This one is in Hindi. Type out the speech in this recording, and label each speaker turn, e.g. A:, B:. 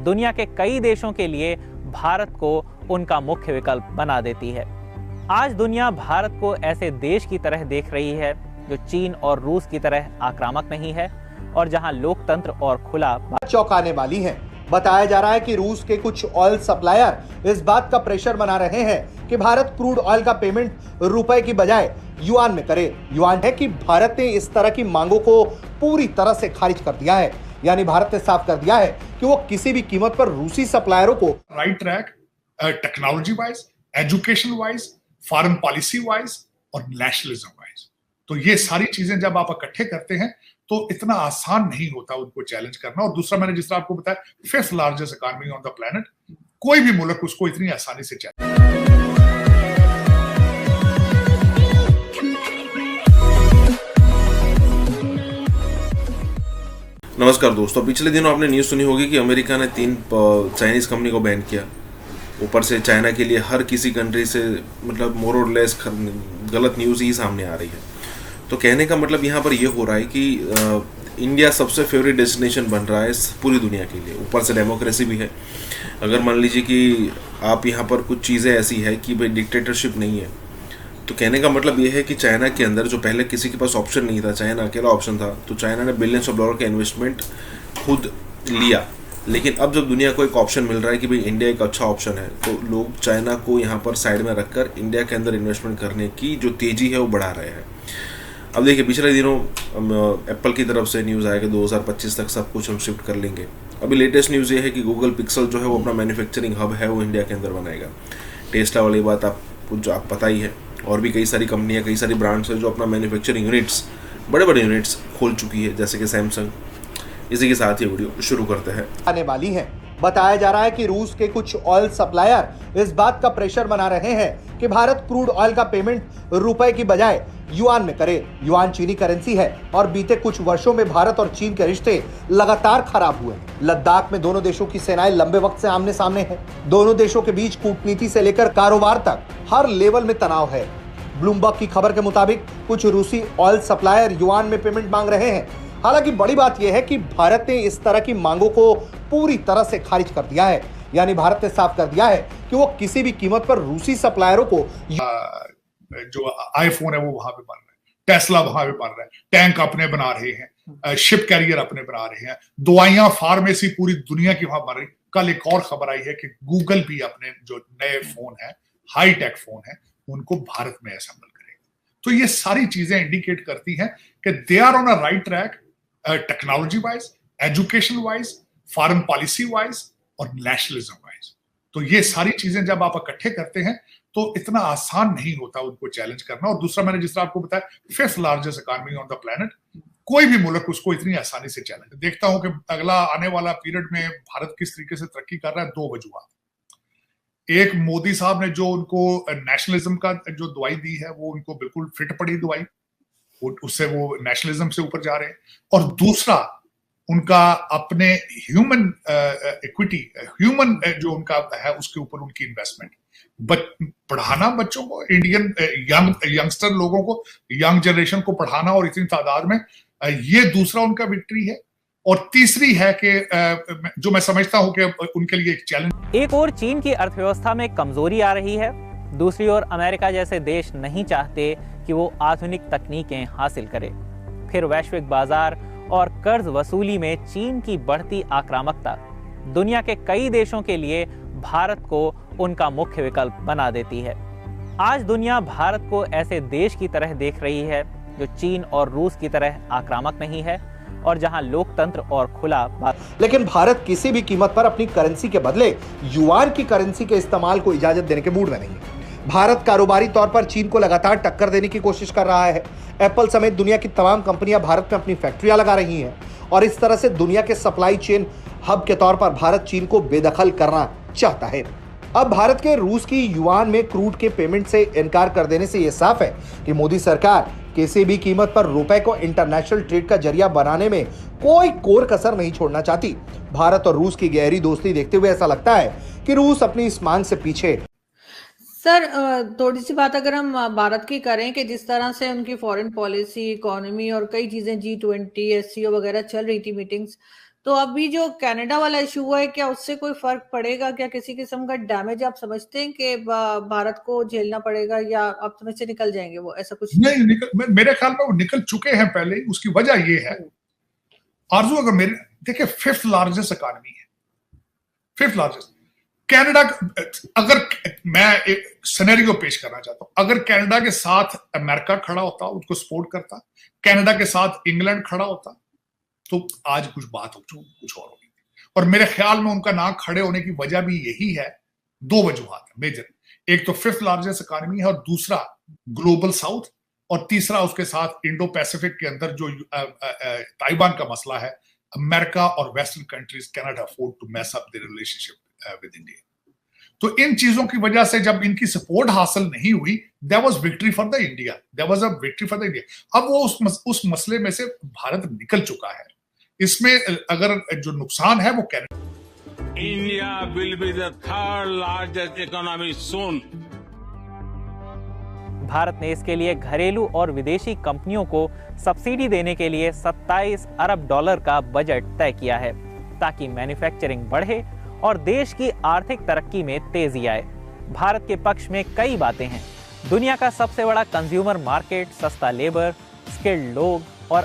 A: दुनिया के कई देशों के लिए भारत को उनका मुख्य विकल्प बना देती है। आज दुनिया भारत को ऐसे देश की तरह देख रही है जो चीन और रूस की तरह आक्रामक नहीं है और जहां लोकतंत्र और खुला
B: चौंकाने वाली है। बताया जा रहा है कि रूस के कुछ ऑयल सप्लायर इस बात का प्रेशर बना रहे हैं कि भारत क्रूड ऑयल का पेमेंट रुपए की बजाय युआन में करे। युआन है कि भारत ने इस तरह की मांगों को पूरी तरह से खारिज कर दिया है, यानी भारत ने साफ कर दिया है कि वो किसी भी कीमत पर रूसी सप्लायरों को
C: right track technology wise, education wise, foreign policy wise और नेशनलिज्म वाइज। तो ये सारी चीजें जब आप इकट्ठे करते हैं तो इतना आसान नहीं होता उनको चैलेंज करना। और दूसरा, मैंने जिस तरह आपको बताया, 5th largest economy on the planet, कोई भी मुल्क उसको इतनी आसानी से चैलेंज।
D: नमस्कार दोस्तों, पिछले दिनों आपने न्यूज़ सुनी होगी कि अमेरिका ने 3 चाइनीज़ कंपनी को बैन किया। ऊपर से चाइना के लिए हर किसी कंट्री से मतलब मोर और लेस गलत न्यूज़ ही सामने आ रही है। तो कहने का मतलब यहाँ पर ये हो रहा है कि इंडिया सबसे फेवरेट डेस्टिनेशन बन रहा है पूरी दुनिया के लिए। ऊपर से डेमोक्रेसी भी है। अगर मान लीजिए कि आप यहाँ पर कुछ चीज़ें ऐसी है कि भाई डिक्टेटरशिप नहीं है, तो कहने का मतलब ये है कि चाइना के अंदर जो पहले किसी के पास ऑप्शन नहीं था, चाइना अकेला ऑप्शन था, तो चाइना ने बिलियंस ऑफ डॉलर का इन्वेस्टमेंट खुद लिया। लेकिन अब जब दुनिया को एक ऑप्शन मिल रहा है कि भाई इंडिया एक अच्छा ऑप्शन है, तो लोग चाइना को यहाँ पर साइड में रखकर इंडिया के अंदर इन्वेस्टमेंट करने की जो तेज़ी है वो बढ़ा रहे हैं। अब देखिए, पिछले दिनों एप्पल की तरफ से न्यूज़ आया कि 2025 तक सब कुछ हम शिफ्ट कर लेंगे। अभी लेटेस्ट न्यूज़ ये है कि गूगल पिक्सल जो है वो अपना मैन्युफैक्चरिंग हब है वो इंडिया के अंदर बनाएगा। टेस्ला वाली बात आपको जो आप पता ही है, और भी कई सारी कंपनियां, कई सारी ब्रांड्स हैं जो अपना मैन्युफैक्चरिंग यूनिट्स, बड़े बड़े यूनिट्स खोल चुकी है, जैसे कि सैमसंग। इसी के साथ ये वीडियो शुरू करते हैं।
B: आने वाली है। बताया जा रहा है कि रूस के कुछ ऑयल सप्लायर इस बात का प्रेशर बना रहे हैं कि भारत क्रूड ऑयल का पेमेंट रुपए की बजाय युआन में करे। युआन चीनी करेंसी है और बीते कुछ वर्षों में भारत और चीन के रिश्ते लगातार खराब हुए। लद्दाख में दोनों देशों की सेनाएं लंबे वक्त से आमने सामने हैं। दोनों देशों के बीच कूटनीति से लेकर कारोबार तक हर लेवल में तनाव है। ब्लूमबर्ग की खबर के मुताबिक कुछ रूसी ऑयल सप्लायर युआन में पेमेंट मांग रहे हैं। हालांकि बड़ी बात यह है कि भारत ने इस तरह की मांगों को पूरी तरह से खारिज कर दिया है, यानी भारत ने साफ कर दिया है कि वो किसी भी कीमत पर रूसी सप्लायरों को
C: जो आईफोन है वो वहां पे बन रहा है, टेस्ला वहां पे बन रहा है, टैंक अपने बना रहे हैं, शिप कैरियर अपने बना रहे हैं, दवाइयां, फार्मेसी पूरी दुनिया की वहां बन रही। कल एक और खबर आई है कि गूगल भी अपने जो नए फोन है, हाई टेक फोन है, उनको भारत में असेंबल करेगा। तो ये सारी चीजें इंडिकेट करती हैं कि they are on a right track technology wise, education wise, foreign policy wise और नेशनलिज्म वाइज। तो ये सारी चीजें जब आप इकट्ठे करते हैं तो इतना आसान नहीं होता उनको चैलेंज करना। और दूसरा, मैंने जिस तरह आपको बताया, 5th largest economy on the planet, कोई भी मुल्क उसको इतनी आसानी से चैलेंज। देखता हूं कि अगला आने वाला पीरियड में भारत किस तरीके से तरक्की कर रहा है। 2 वजूहात। एक, मोदी साहब ने जो उनको नेशनलिज्म का जो दवाई दी है वो उनको बिल्कुल फिट पड़ी दवाई, उससे वो नेशनलिज्म से ऊपर जा रहे हैं। और दूसरा, उनका अपने ह्यूमन इक्विटी, ह्यूमन जो उनका है उसके ऊपर उनकी इन्वेस्टमेंट, पढ़ाना बच्चों को, इंडियन यंगस्टर लोगों को, यंग जनरेशन को पढ़ाना और इतनी तादाद में, ये दूसरा उनका विक्ट्री है। और तीसरी है कि जो मैं समझता हूं कि उनके लिए एक चैलेंज।
A: एक और चीन की अर्थव्यवस्था में कमजोरी आ रही है, दूसरी ओर अमेरिका जैसे देश नहीं चाहते कि वो आधुनिक तकनीकें हासिल करे। फिर वैश्विक बाजार और कर्ज वसूली में चीन की बढ़ती आक्रामकता दुनिया के कई देशों के लिए भारत को उनका मुख्य विकल्प बना देती है। आज दुनिया भारत को ऐसे देश की तरह देख रही है जो चीन और रूस की तरह आक्रामक नहीं है और जहां लोकतंत्र और खुला
B: लेकिन भारत किसी भी कीमत पर अपनी करेंसी के बदले युआन की करेंसी के इस्तेमाल को इजाजत देने के मूड में नहीं है। भारत कारोबारी तौर पर चीन को लगातार टक्कर देने की कोशिश कर रहा है। एप्पल समेत दुनिया की तमाम कंपनियां भारत में अपनी फैक्ट्रियां लगा रही हैं और इस तरह से दुनिया के सप्लाई चेन हब के तौर पर भारत चीन को बेदखल करना चाहता है। अब भारत के रूस की युआन में क्रूड के पेमेंट से इनकार कर देने से यह साफ है कि मोदी सरकार किसी भी कीमत पर रुपए को इंटरनेशनल ट्रेड का जरिया बनाने में कोई कोर कसर नहीं छोड़ना चाहती। भारत और रूस की गहरी दोस्ती देखते हुए ऐसा लगता है कि रूस अपनी इस मांग से पीछे।
E: सर, थोड़ी सी बात अगर हम भारत की करें कि जिस तरह से उनकी फॉरेन पॉलिसी, इकोनॉमी और कई चीजें G20, SCO वगैरह चल रही थी मीटिंग्स, तो अभी जो कनाडा वाला इशू हुआ है, क्या उससे कोई फर्क पड़ेगा? क्या किसी किस्म का डैमेज आप समझते हैं कि भारत को झेलना पड़ेगा, या आप समझ से निकल जाएंगे वो, ऐसा कुछ?
C: नहीं, मेरे ख्याल में वो निकल चुके हैं पहले ही। उसकी वजह ये है, आरजू, अगर मेरे देखिए 5th लार्जेस्ट इकॉनमी है, 5th लार्जेस्ट कनाडा। अगर मैं एक सिनेरियो पेश करना चाहता हूं, अगर कनाडा के साथ अमेरिका खड़ा होता, उसको सपोर्ट करता, कनाडा के साथ इंग्लैंड खड़ा होता, तो आज कुछ बात हो, कुछ और होगी। और मेरे ख्याल में उनका ना खड़े होने की वजह भी यही है, 2 वजूहात है मेजर। एक तो 5th लार्जेस्ट इकॉनमी है, और दूसरा ग्लोबल साउथ, और तीसरा उसके साथ इंडो पैसिफिक के अंदर जो ताइवान का मसला है। अमेरिका और western countries can not afford to mess up their relationship with India. तो इन चीजों की वजह से जब इनकी सपोर्ट हासिल नहीं हुई, there was victory for the India, there was a victory for the India. अब वो उस मसले में से भारत निकल चुका है। इसमें अगर जो नुकसान है वो Canada.
F: India will be the 3rd largest economy soon.
A: Bharat ने इसके लिए घरेलू और विदेशी कंपनियों को सब्सिडी देने के लिए 27 अरब डॉलर का बजट तय किया है, ताकि मैन्युफैक्चरिंग बढ़े और देश की आर्थिक तरक्की में तेजी आए। भारत के पक्ष में कई बातें हैं। दुनिया का सबसे बड़ा कंज्यूमर मार्केट, सस्ता लेबर, स्किल्ड लोग और